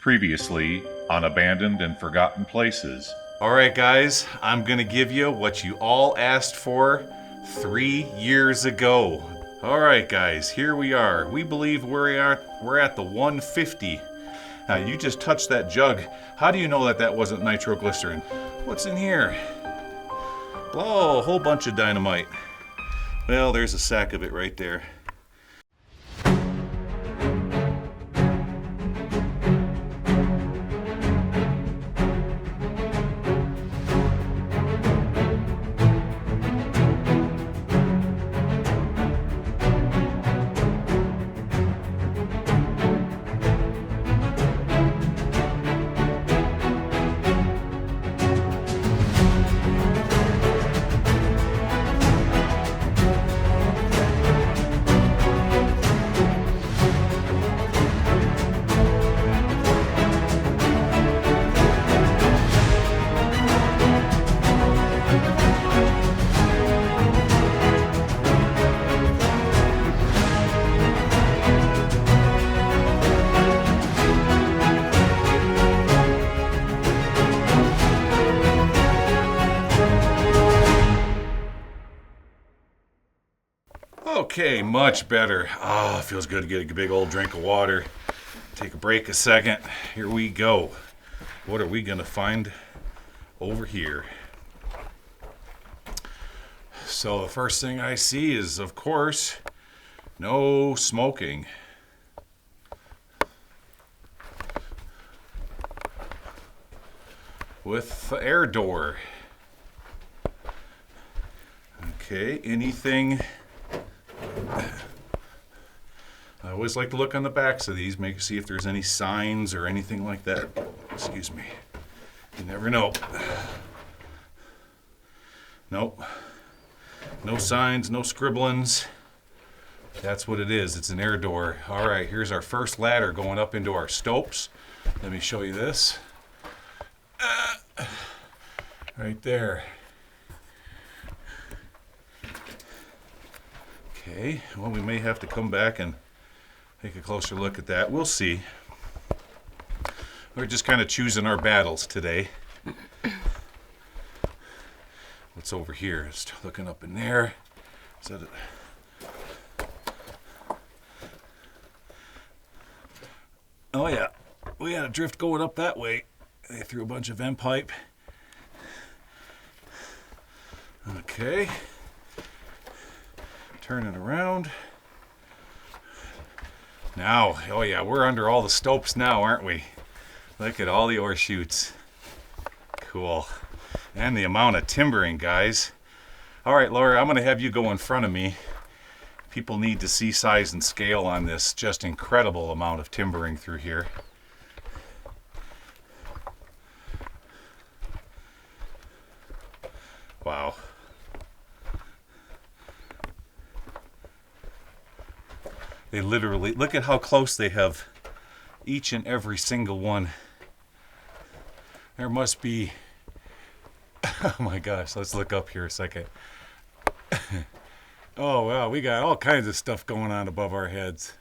Previously on Abandoned and Forgotten Places. Alright guys, I'm gonna give you what you all asked for 3 years ago. Alright guys, here we are. We believe we're at the 150. Now you just touched that jug. How do you know that that wasn't nitroglycerin? What's in here? Oh, a whole bunch of dynamite. Well, there's a sack of it right there. Okay, much better. Ah, feels good to get a big old drink of water. Take a break a second. Here we go. What are we gonna find over here? So the first thing I see is, of course, no smoking. With the air door. Okay, anything... I always like to look on the backs of these, see if there's any signs or anything like that. Excuse me. You never know. Nope. No signs, no scribblings. That's what it is. It's an air door. All right, here's our first ladder going up into our stopes. Let me show you this. Right there. Okay, well, we may have to come back and take a closer look at that. We'll see. We're just kind of choosing our battles today. What's over here? Just looking up in there. Is that it? Oh yeah, we had a drift going up that way. They threw a bunch of vent pipe. Okay. Turn it around. Now, oh yeah, we're under all the stopes now, aren't we? Look at all the ore chutes. Cool. And the amount of timbering, guys. All right, Laura, I'm going to have you go in front of me. People need to see size and scale on this just incredible amount of timbering through here. Wow. They literally, look at how close they have each and every single one. There must be, oh my gosh, let's look up here a second. Oh wow, we got all kinds of stuff going on above our heads.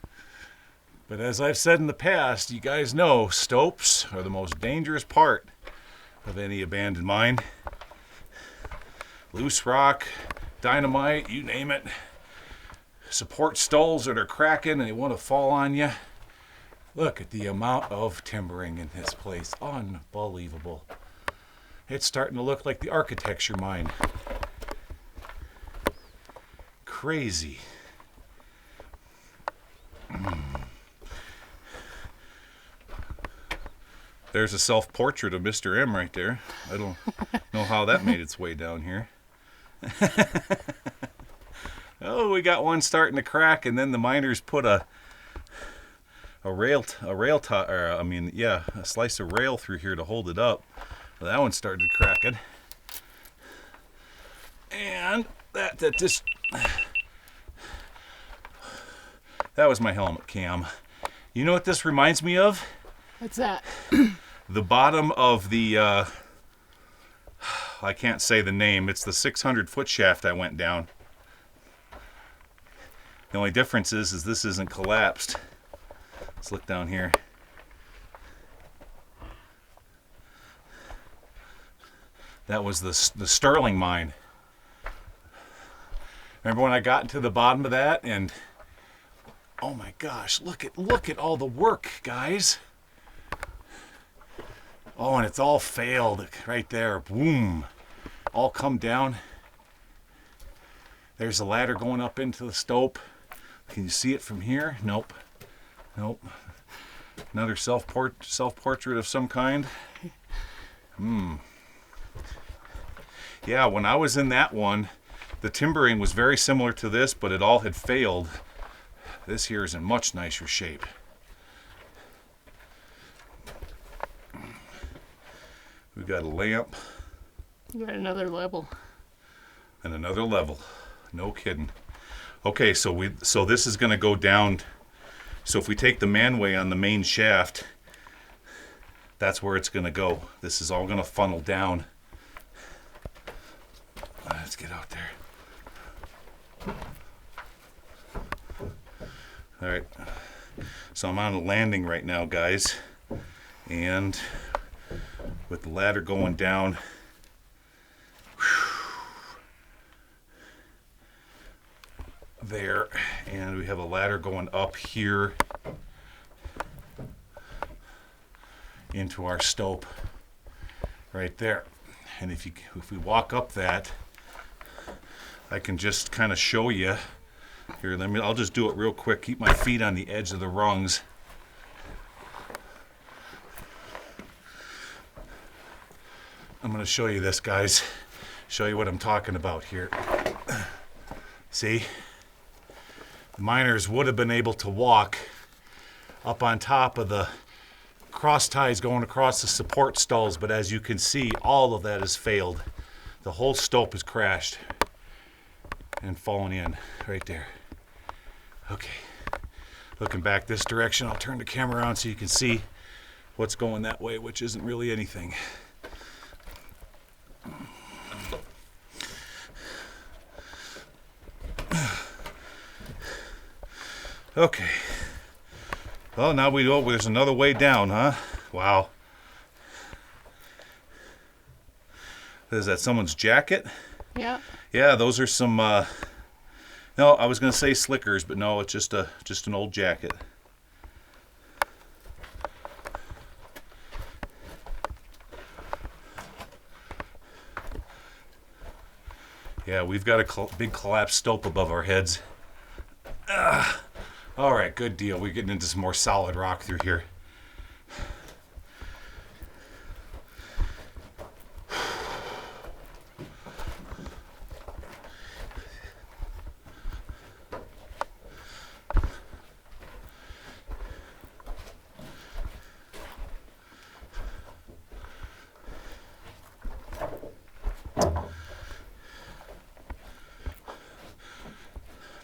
But as I've said in the past, you guys know stopes are the most dangerous part of any abandoned mine. Loose rock, dynamite, you name it. Support stalls that are cracking and they want to fall on you. Look at the amount of timbering in this place. Unbelievable. It's starting to look like the architecture mine. Crazy. There's a self-portrait of Mr. M right there. I don't know how that made its way down here. Oh, we got one starting to crack, and then the miners put a slice of rail through here to hold it up. Well, that one started cracking, and that was my helmet cam. You know what this reminds me of? What's that? The bottom of the I can't say the name. It's the 600-foot shaft I went down. The only difference is this isn't collapsed. Let's look down here. That was the Sterling mine. Remember when I got into the bottom of that and oh my gosh, look at all the work, guys. Oh, and it's all failed right there. Boom. All come down. There's a ladder going up into the stope. Can you see it from here? Nope. Nope. Another self-portrait of some kind. Yeah, when I was in that one, the timbering was very similar to this, but it all had failed. This here is in much nicer shape. We've got a lamp. You got another level. And another level. No kidding. Okay, so this is going to go down. So if we take the manway on the main shaft, that's where it's going to go. This is all going to funnel down. Let's get out there. All right. So I'm on a landing right now, guys. And with the ladder going down, there, and we have a ladder going up here into our stope right there. And if we walk up that, I can just kind of show you here. I'll just do it real quick. Keep my feet on the edge of the rungs. I'm going to show you this, guys. Show you what I'm talking about here. See? The miners would have been able to walk up on top of the cross ties going across the support stalls, but as you can see, all of that has failed. The whole stope has crashed and fallen in right there. Okay, looking back this direction, I'll turn the camera around so you can see what's going that way, which isn't really anything. Okay. Well, now we know there's another way down, huh? Wow. Is that someone's jacket? Yeah. Yeah, those are some, no, I was going to say slickers, but no, it's just an old jacket. Yeah, we've got a big collapsed stope above our heads. All right, good deal. We're getting into some more solid rock through here.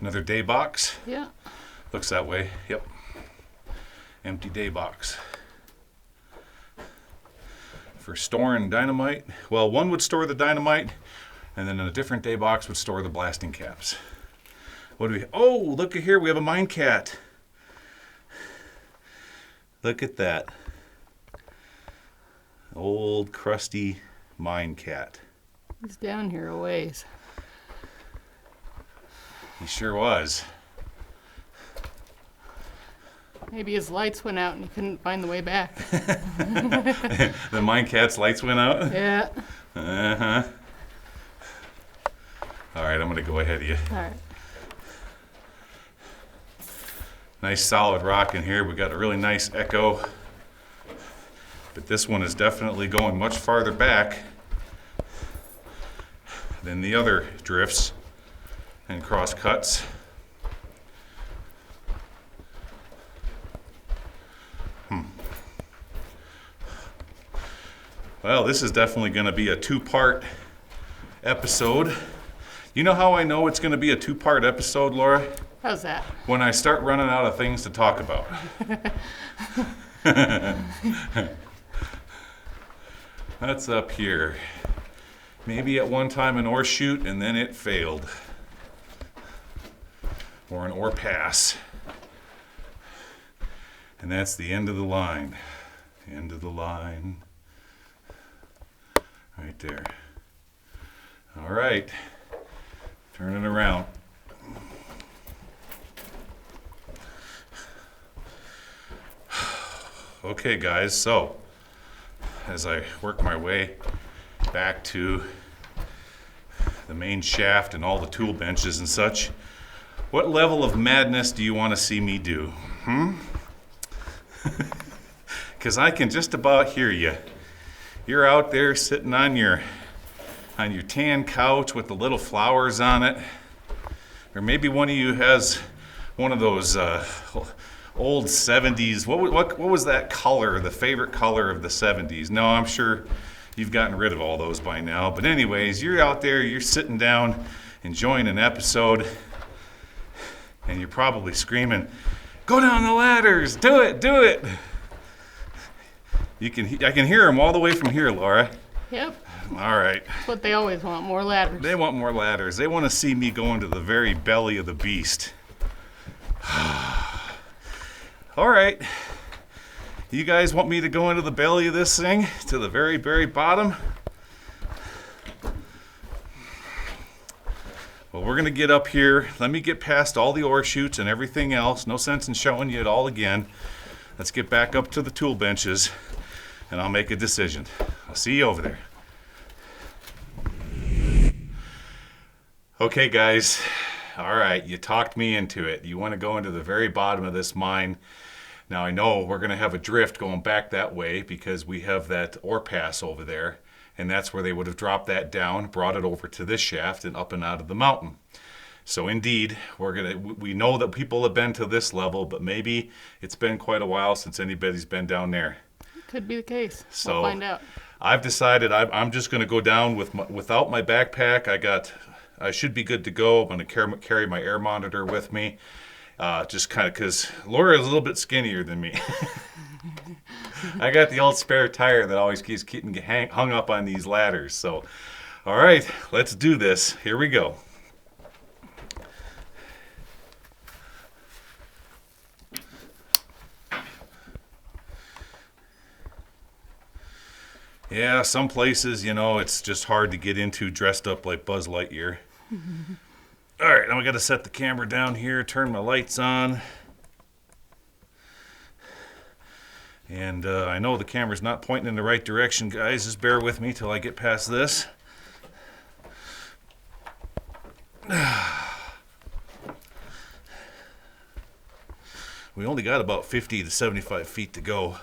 Another day box. Yeah. Looks that way. Yep. Empty day box. For storing dynamite. Well, one would store the dynamite, and then a different day box would store the blasting caps. What do we? Oh, look at here. We have a mine cat. Look at that. Old crusty mine cat. He's down here a ways. He sure was. Maybe his lights went out and he couldn't find the way back. The mine cat's lights went out? Yeah. Uh-huh. All right, I'm going to go ahead of you. All right. Nice solid rock in here. We got a really nice echo. But this one is definitely going much farther back than the other drifts and cross cuts. Well, this is definitely going to be a two-part episode. You know how I know it's going to be a two-part episode, Laura? How's that? When I start running out of things to talk about. That's up here. Maybe at one time an ore chute and then it failed. Or an ore pass. And that's the end of the line. End of the line. Right there. All right. Turn it around. Okay, guys, so as I work my way back to the main shaft and all the tool benches and such, what level of madness do you want to see me do? Because I can just about hear you. You're out there sitting on your tan couch with the little flowers on it. Or maybe one of you has one of those old 70s. What was that color, the favorite color of the 70s? No, I'm sure you've gotten rid of all those by now. But anyways, you're out there, you're sitting down, enjoying an episode, and you're probably screaming, "Go down the ladders, do it, do it." I can hear them all the way from here, Laura. Yep. All right. That's what they always want, more ladders. They want more ladders. They want to see me go into the very belly of the beast. All right. You guys want me to go into the belly of this thing, to the very, very bottom? Well, we're going to get up here. Let me get past all the ore chutes and everything else. No sense in showing you it all again. Let's get back up to the tool benches, and I'll make a decision. I'll see you over there. Okay, guys. All right, you talked me into it. You want to go into the very bottom of this mine. Now, I know we're going to have a drift going back that way because we have that ore pass over there, and that's where they would have dropped that down, brought it over to this shaft and up and out of the mountain. So indeed, we know that people have been to this level, but maybe it's been quite a while since anybody's been down there. Could be the case. So We'll find out. I've decided I'm just going to go down without my backpack. I should be good to go. I'm going to carry my air monitor with me, just kind of because Laura is a little bit skinnier than me. I got the old spare tire that always keeps getting hung up on these ladders. So, all right, let's do this. Here we go. Yeah, some places, it's just hard to get into dressed up like Buzz Lightyear. All right, now we got to set the camera down here, turn my lights on. And I know the camera's not pointing in the right direction, guys. Just bear with me till I get past this. We only got about 50 to 75 feet to go.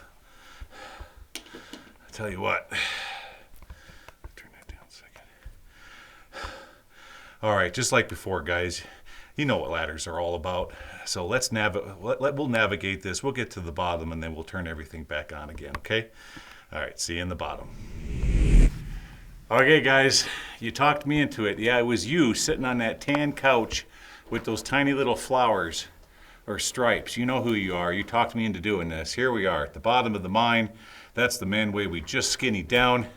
Tell you what, turn that down a second. All right, just like before, guys, you know what ladders are all about. So we'll navigate this. We'll get to the bottom, and then we'll turn everything back on again. Okay? All right. See you in the bottom. Okay, guys, you talked me into it. Yeah, it was you sitting on that tan couch with those tiny little flowers or stripes. You know who you are. You talked me into doing this. Here we are at the bottom of the mine. That's the manway we just skinnied down.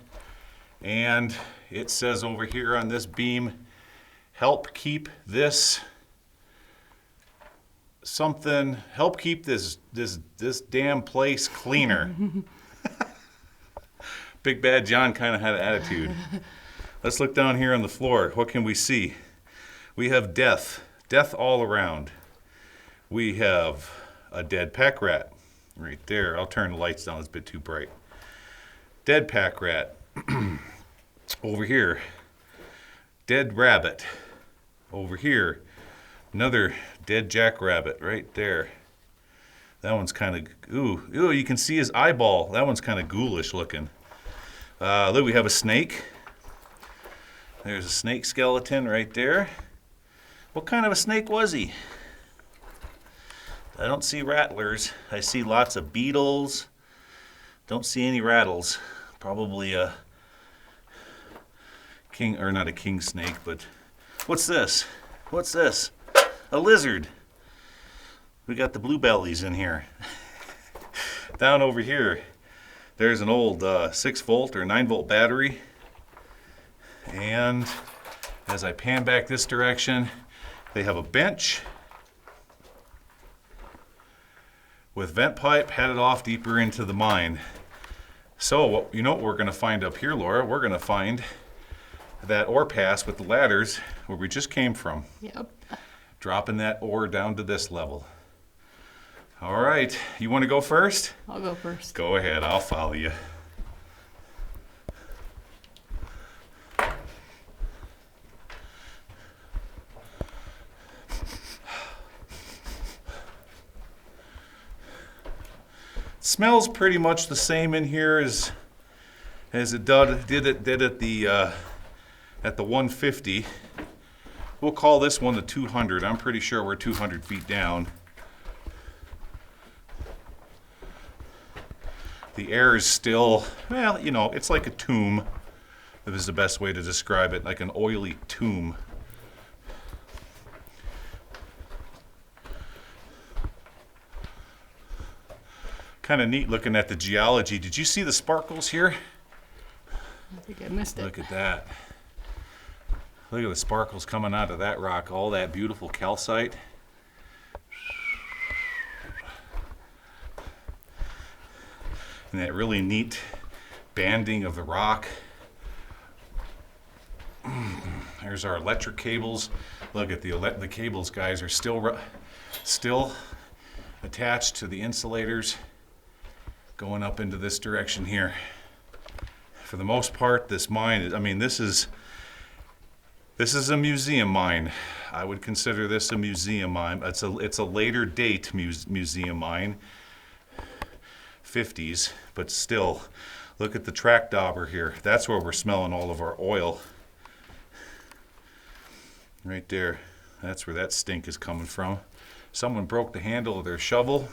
And it says over here on this beam, help keep this damn place cleaner. Big Bad John kind of had an attitude. Let's look down here on the floor. What can we see? We have death all around. We have a dead pack rat. Right there. I'll turn the lights down. It's a bit too bright. Dead pack rat. Over here. Dead rabbit. Over here. Another dead jackrabbit right there. That one's kind of, ooh, you can see his eyeball. That one's kind of ghoulish looking. Look, we have a snake. There's a snake skeleton right there. What kind of a snake was he? I don't see rattlers. I see lots of beetles. Don't see any rattles. Probably a king, or not a king snake, but what's this? What's this? A lizard. We got the blue bellies in here. Down over here, there's an old 6-volt or 9-volt battery. And as I pan back this direction, they have a bench with vent pipe headed off deeper into the mine. So you know what we're going to find up here, Laura? We're going to find that ore pass with the ladders where we just came from. Yep. Dropping that ore down to this level. All right, you want to go first? I'll go first. Go ahead, I'll follow you. Smells pretty much the same in here as it did at the 150. We'll call this one the 200. I'm pretty sure we're 200 feet down. The air is still, well, you know, it's like a tomb. That is the best way to describe it, like an oily tomb. Kind of neat looking at the geology. Did you see the sparkles here? I think I missed it. Look at that. Look at the sparkles coming out of that rock, all that beautiful calcite. And that really neat banding of the rock. There's our electric cables. Look at the cables, guys, are still attached to the insulators going up into this direction here. For the most part, this mine is, I mean, this is a museum mine. I would consider this a museum mine. It's a later date museum mine, 50s, but still, look at the track dauber here. That's where we're smelling all of our oil. Right there. That's where that stink is coming from. Someone broke the handle of their shovel.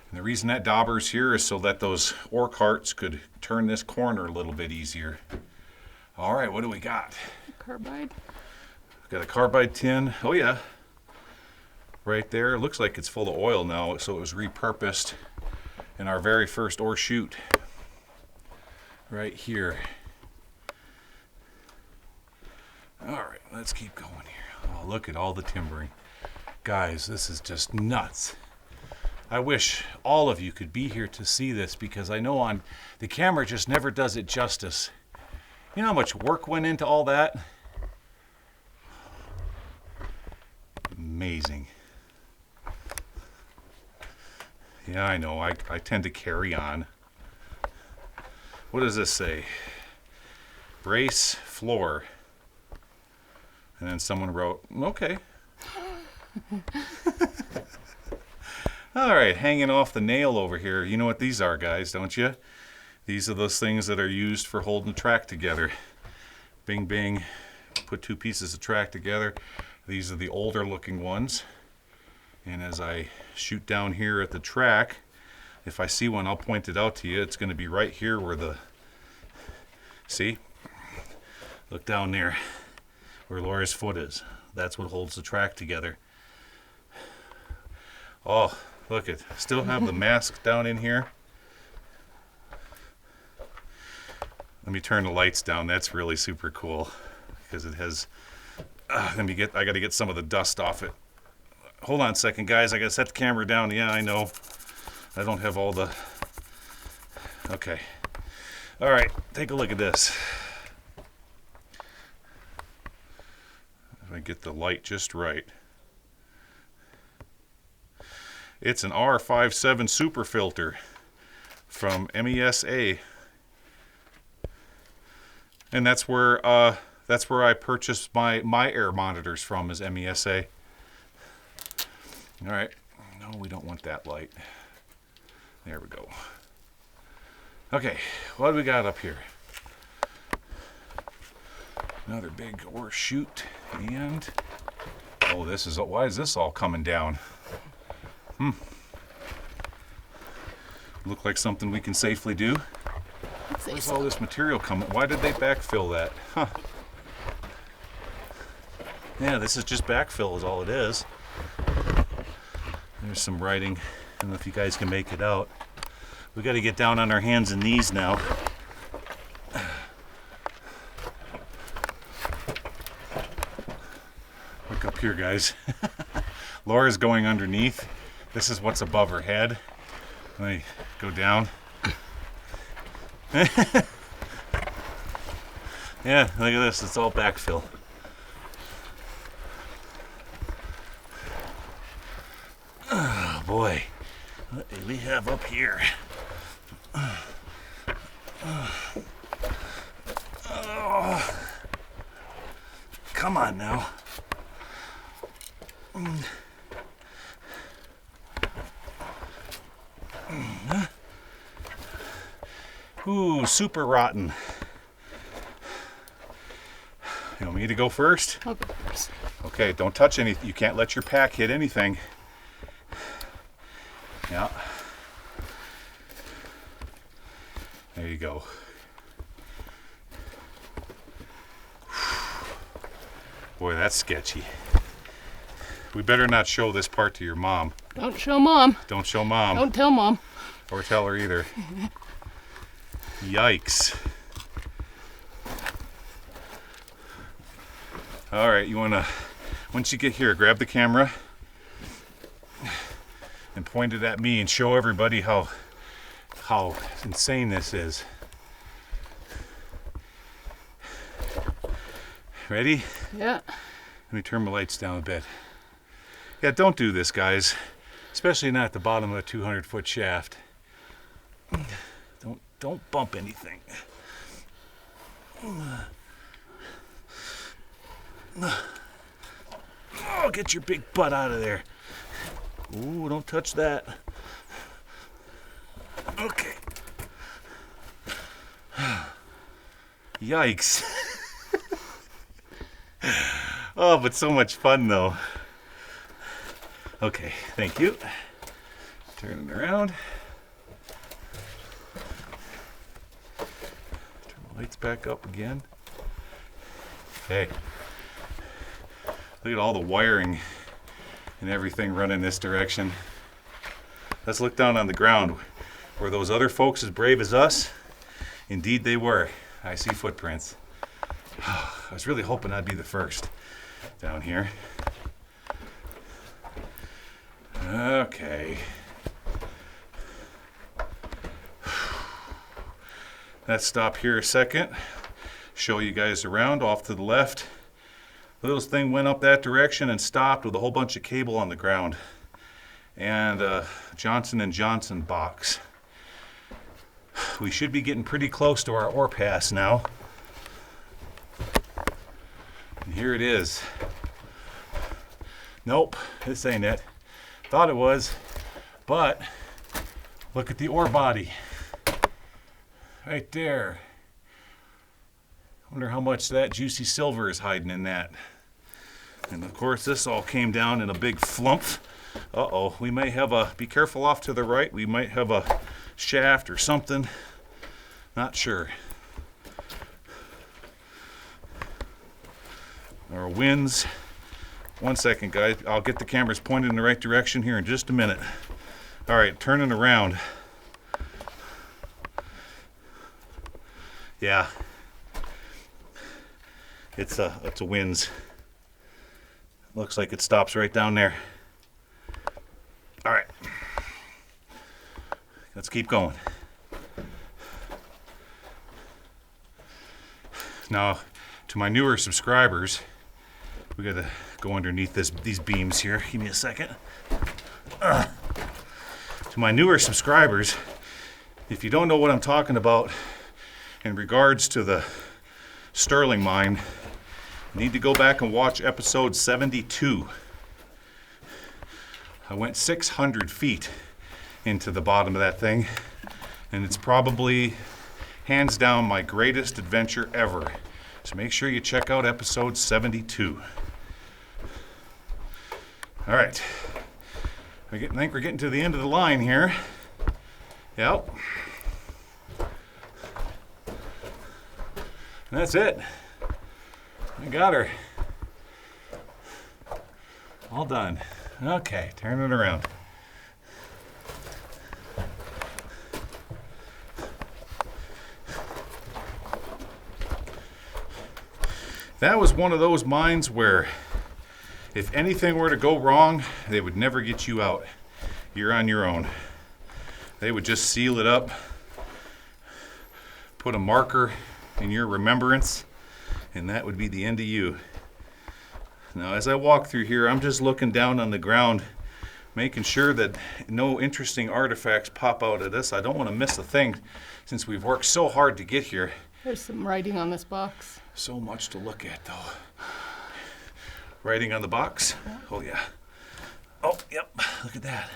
And the reason that dauber's here is so that those ore carts could turn this corner a little bit easier. All right, what do we got? Carbide. Got a carbide tin. Oh yeah. Right there. It looks like it's full of oil now, so it was repurposed in our very first ore chute. Right here. All right, let's keep going here. Oh, look at all the timbering. Guys, this is just nuts. I wish all of you could be here to see this, because I know on the camera just never does it justice. You know how much work went into all that? Amazing. Yeah, I know. I tend to carry on. What does this say? Brace floor. And then someone wrote, okay. All right, hanging off the nail over here. You know what these are, guys, don't you? These are those things that are used for holding the track together. Bing, bing. Put two pieces of track together. These are the older looking ones. And as I shoot down here at the track, if I see one, I'll point it out to you. It's going to be right here where the... See? Look down there where Laura's foot is. That's what holds the track together. Oh, look it. Still have the mask down in here. Let me turn the lights down. That's really super cool because it has... I got to get some of the dust off it. Hold on a second, guys. I got to set the camera down. Yeah, I know. I don't have all the... Okay. All right, take a look at this. If I get the light just right. It's an R57 super filter from MESA. And that's where I purchased my air monitors from, is MESA. All right. No, we don't want that light. There we go. Okay, what do we got up here? Another big ore chute, and oh, why is this all coming down? Look like something we can safely do. Where's all this material coming? Why did they backfill that? Huh. Yeah, this is just backfill is all it is. There's some writing. I don't know if you guys can make it out. We got to get down on our hands and knees now. Look up here, guys. Laura's going underneath. This is what's above her head. Let me go down. Yeah, look at this. It's all backfill. Oh boy. What do we have up here? Oh. Come on now. Ooh, super rotten. You want me to go first? I'll go first. Okay, don't touch anything. You can't let your pack hit anything. Yeah. There you go. Boy, that's sketchy. We better not show this part to your mom. Don't show Mom. Don't show Mom. Don't tell Mom. Or tell her either. Yikes. All right, you want to, once you get here, grab the camera and point it at me and show everybody how insane this is. Ready? Yeah. Let me turn my lights down a bit. Yeah, don't do this, guys. Especially not at the bottom of a 200-foot shaft. Don't bump anything. Oh, get your big butt out of there. Ooh, don't touch that. Okay. Yikes. Oh, but so much fun though. Okay, thank you. Turn it around. Turn the lights back up again. Okay. Look at all the wiring and everything running this direction. Let's look down on the ground. Were those other folks as brave as us? Indeed they were. I see footprints. I was really hoping I'd be the first down here. Okay. Let's stop here a second. Show you guys around off to the left. This thing went up that direction and stopped with a whole bunch of cable on the ground. And a Johnson & Johnson box. We should be getting pretty close to our ore pass now. And here it is. Nope, this ain't it. Thought it was, but look at the ore body. Right there. Wonder how much that juicy silver is hiding in that. And of course this all came down in a big flump. Uh-oh, we may have a, be careful off to the right, we might have a shaft or something. Not sure. Our winds. One second, guys. I'll get the cameras pointed in the right direction here in just a minute. All right, turning around. Yeah. It's a winds. Looks like it stops right down there. All right. Let's keep going. Now, to my newer subscribers, we gotta go underneath these beams here. Give me a second. To my newer subscribers, if you don't know what I'm talking about in regards to the Sterling mine, you need to go back and watch episode 72. I went 600 feet into the bottom of that thing, and it's probably hands down my greatest adventure ever. So make sure you check out episode 72. All right, I think we're getting to the end of the line here. Yep. And that's it. I got her. All done. Okay, turn it around. That was one of those mines where if anything were to go wrong, they would never get you out. You're on your own. They would just seal it up, put a marker in your remembrance, And that would be the end of you. Now, as I walk through here, I'm just looking down on the ground, making sure that no interesting artifacts pop out of this. I don't want to miss a thing since we've worked so hard to get here. There's some writing on this box. So much to look at, though. Writing on the box? Yeah. Oh, yeah. Oh, yep. Look at that.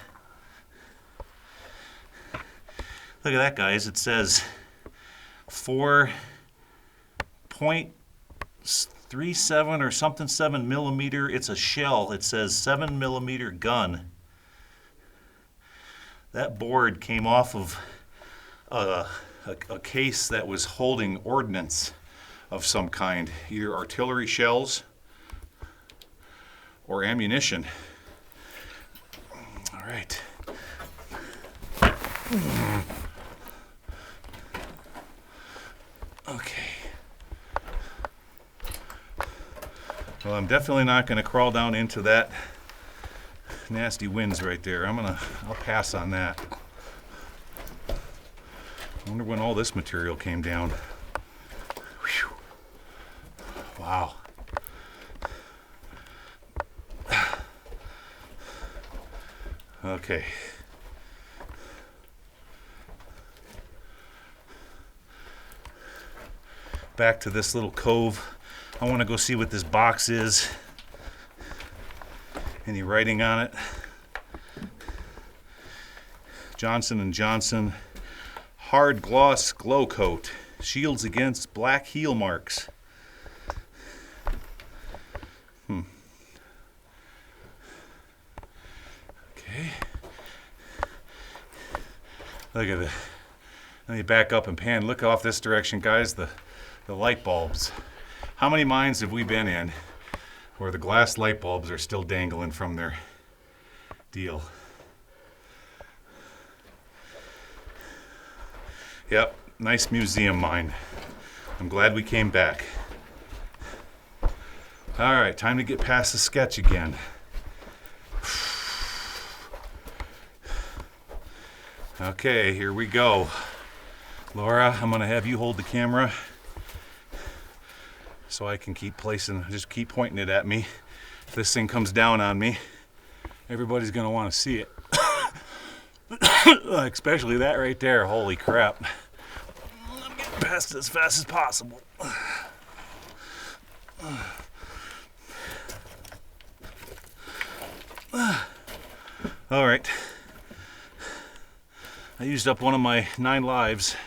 Look at that, guys. It says 4.37 or something 7 millimeter. It's a shell. It says 7 millimeter gun. That board came off of a case that was holding ordnance of some kind, either artillery shells or ammunition. All right. Okay. Well, I'm definitely not going to crawl down into that nasty winds right there. I'll pass on that. I wonder when all this material came down. Whew. Wow. Okay. Back to this little cove. I want to go see what this box is. Any writing on it? Johnson & Johnson Hard Gloss Glow Coat. Shields against black heel marks. Okay. Look at it. Let me back up and pan. Look off this direction, guys. The light bulbs. How many mines have we been in where the glass light bulbs are still dangling from their deal? Yep, nice museum mine. I'm glad we came back. All right, time to get past the sketch again. Okay, here we go. Laura, I'm gonna have you hold the camera so I can keep pointing it at me. If this thing comes down on me, everybody's gonna wanna see it. Especially that right there, holy crap. I'm getting past it as fast as possible. All right. I used up one of my 9 lives.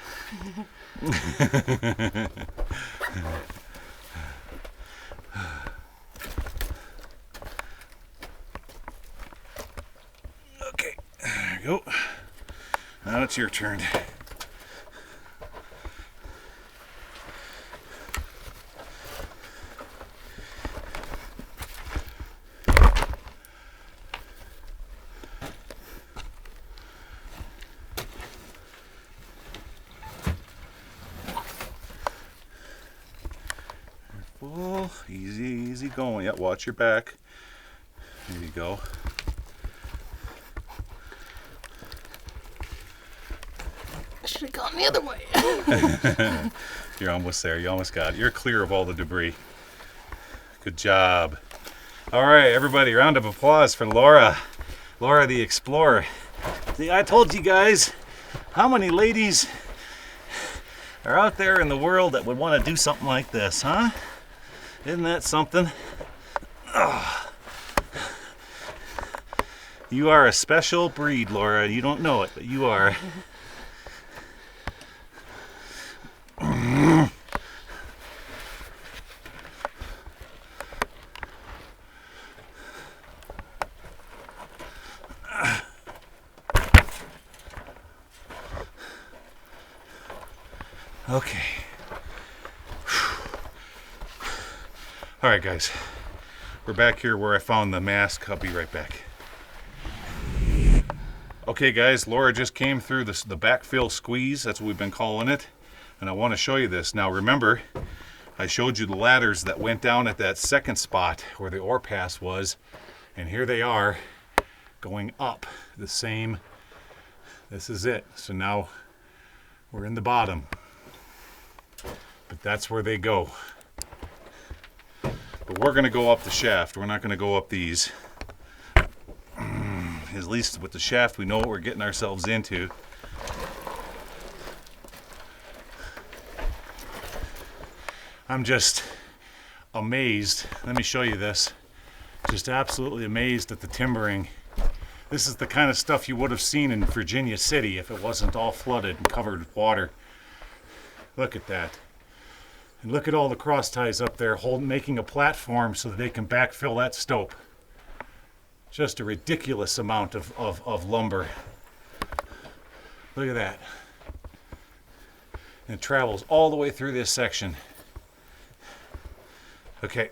Okay, there you go. Now it's your turn. Careful, easy going. Yeah, watch your back. There you go. I should have gone the other way. You're almost there. You almost got it. You're clear of all the debris. Good job. All right, everybody, round of applause for Laura. Laura the Explorer. See, I told you guys how many ladies are out there in the world that would want to do something like this, huh? Isn't that something? Oh. You are a special breed, Laura. You don't know it, but you are. Okay. All right, guys. We're back here where I found the mask. I'll be right back. Okay, guys. Laura just came through the backfill squeeze. That's what we've been calling it. And I want to show you this. Now, remember, I showed you the ladders that went down at that second spot where the ore pass was. And here they are going up the same. This is it. So now we're in the bottom. But that's where they go. But we're going to go up the shaft. We're not going to go up these. At least with the shaft, we know what we're getting ourselves into. I'm just amazed. Let me show you this. Just absolutely amazed at the timbering. This is the kind of stuff you would have seen in Virginia City if it wasn't all flooded and covered with water. Look at that. And look at all the cross ties up there making a platform so that they can backfill that stope. Just a ridiculous amount of lumber. Look at that. And it travels all the way through this section. Okay.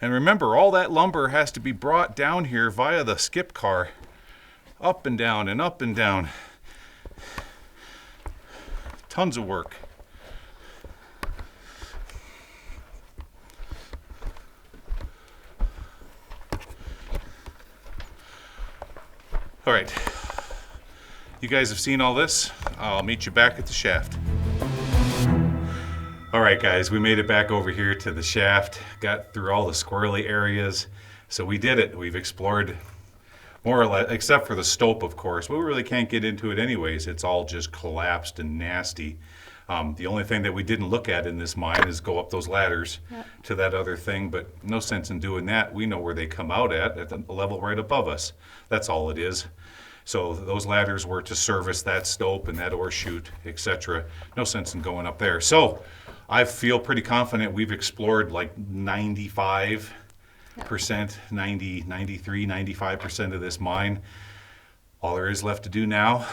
And remember, all that lumber has to be brought down here via the skip car. Up and down and up and down. Tons of work. All right. You guys have seen all this. I'll meet you back at the shaft. All right, guys, we made it back over here to the shaft, got through all the squirrely areas. So we did it. We've explored more or less, except for the stope, of course. But we really can't get into it anyways. It's all just collapsed and nasty. The only thing that we didn't look at in this mine is go up those ladders to that other thing, but no sense in doing that. We know where they come out at the level right above us. That's all it is. So those ladders were to service that stope and that ore chute, etc. No sense in going up there. So I feel pretty confident we've explored like 95%, 90, 93, 95% of this mine. All there is left to do now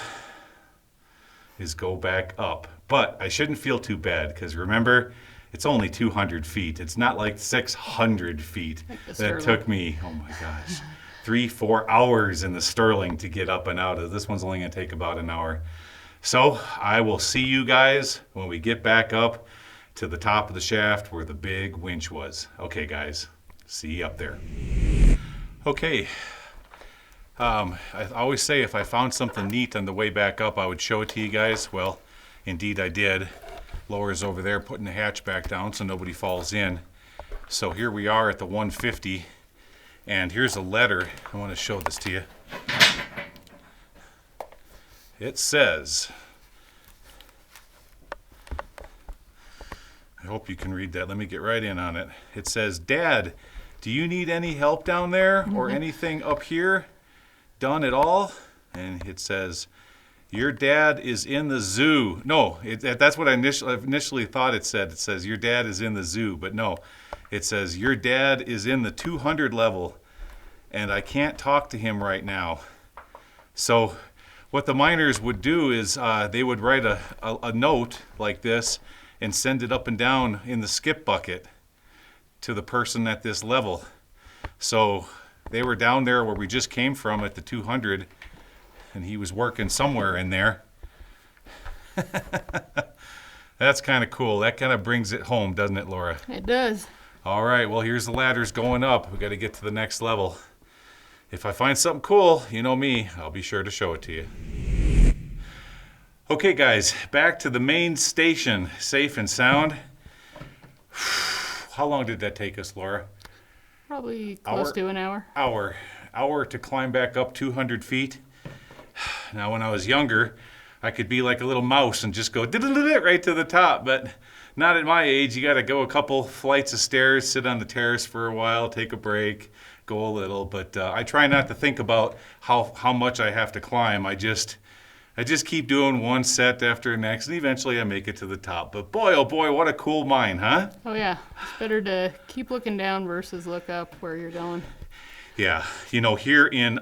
is go back up. But I shouldn't feel too bad because remember, it's only 200 feet. It's not like 600 feet that took me, oh my gosh, 3-4 hours in the Sterling to get up and out of. This one's only going to take about an hour. So I will see you guys when we get back up to the top of the shaft where the big winch was. Okay, guys, see you up there. Okay. I always say if I found something neat on the way back up, I would show it to you guys. Well, indeed I did. Laura's over there putting the hatch back down so nobody falls in. So here we are at the 150. And here's a letter. I want to show this to you. It says, I hope you can read that. Let me get right in on it. It says, Dad, do you need any help down there or anything up here done at all? And it says, your dad is in the zoo. No, that's what I initially thought it said. It says, your dad is in the zoo, but no. It says, your dad is in the 200 level, and I can't talk to him right now. So what the miners would do is they would write a note like this and send it up and down in the skip bucket to the person at this level. So they were down there where we just came from at the 200, and he was working somewhere in there. That's kind of cool. That kind of brings it home, doesn't it, Laura? It does. All right, well, here's the ladders going up. We got to get to the next level. If I find something cool, you know me, I'll be sure to show it to you. Okay, guys, back to the main station, safe and sound. How long did that take us, Laura? Probably close to an hour. Hour to climb back up 200 feet. Now, when I was younger, I could be like a little mouse and just go right to the top, but not at my age. You got to go a couple flights of stairs, sit on the terrace for a while, take a break, go a little. But I try not to think about how much I have to climb. I just keep doing one set after the next, and eventually I make it to the top. But boy, oh boy, what a cool mine, huh? Oh yeah, it's better to keep looking down versus look up where you're going. Yeah, you know, here in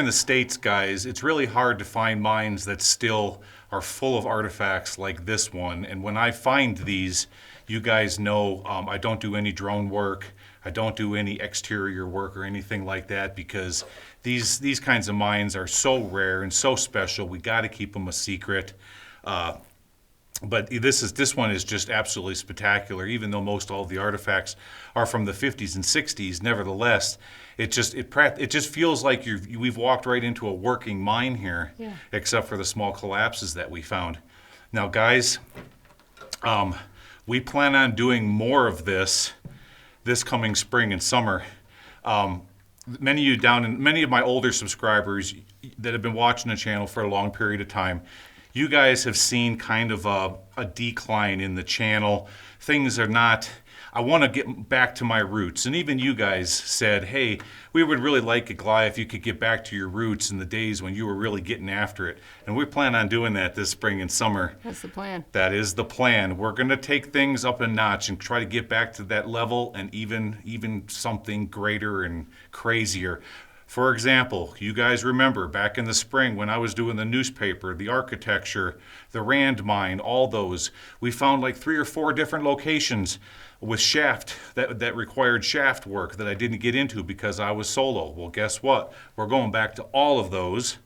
the States, guys, it's really hard to find mines that still are full of artifacts like this one. And when I find these, you guys know I don't do any drone work. I don't do any exterior work or anything like that because these kinds of mines are so rare and so special. We got to keep them a secret. But this one is just absolutely spectacular. Even though most all of the artifacts are from the 50s and 60s, nevertheless, it just feels like we've walked right into a working mine here, except for the small collapses that we found. Now, guys, We plan on doing more of this coming spring and summer. Many of my older subscribers that have been watching the channel for a long period of time, you guys have seen kind of a decline in the channel. Things are not, I want to get back to my roots. And even you guys said, hey, we would really like it, Gly, if you could get back to your roots in the days when you were really getting after it. And we plan on doing that this spring and summer. That's the plan. That is the plan. We're going to take things up a notch and try to get back to that level and even something greater and crazier. For example, you guys remember back in the spring when I was doing the newspaper, the architecture, the Rand mine, all those, we found like 3 or 4 different locations with shaft that required shaft work that I didn't get into because I was solo. Well, guess what? We're going back to all of those.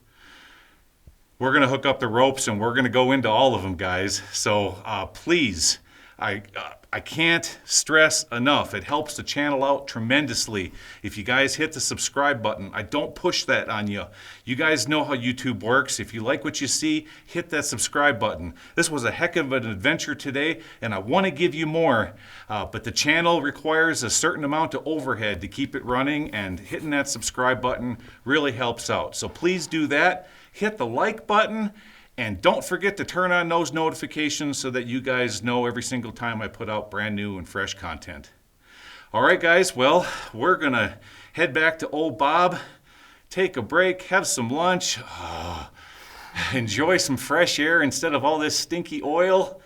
We're going to hook up the ropes and we're going to go into all of them, guys. So please, I can't stress enough. It helps the channel out tremendously. If you guys hit the subscribe button, I don't push that on you. You guys know how YouTube works. If you like what you see, hit that subscribe button. This was a heck of an adventure today, and I want to give you more. But the channel requires a certain amount of overhead to keep it running, and hitting that subscribe button really helps out. So please do that. Hit the like button. And don't forget to turn on those notifications so that you guys know every single time I put out brand new and fresh content. All right, guys, well, we're going to head back to old Bob, take a break, have some lunch, enjoy some fresh air instead of all this stinky oil,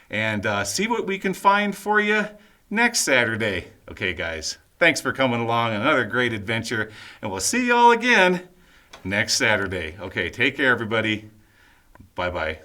and see what we can find for you next Saturday. Okay, guys, thanks for coming along on another great adventure, and we'll see you all again next Saturday. Okay, take care, everybody. Bye-bye.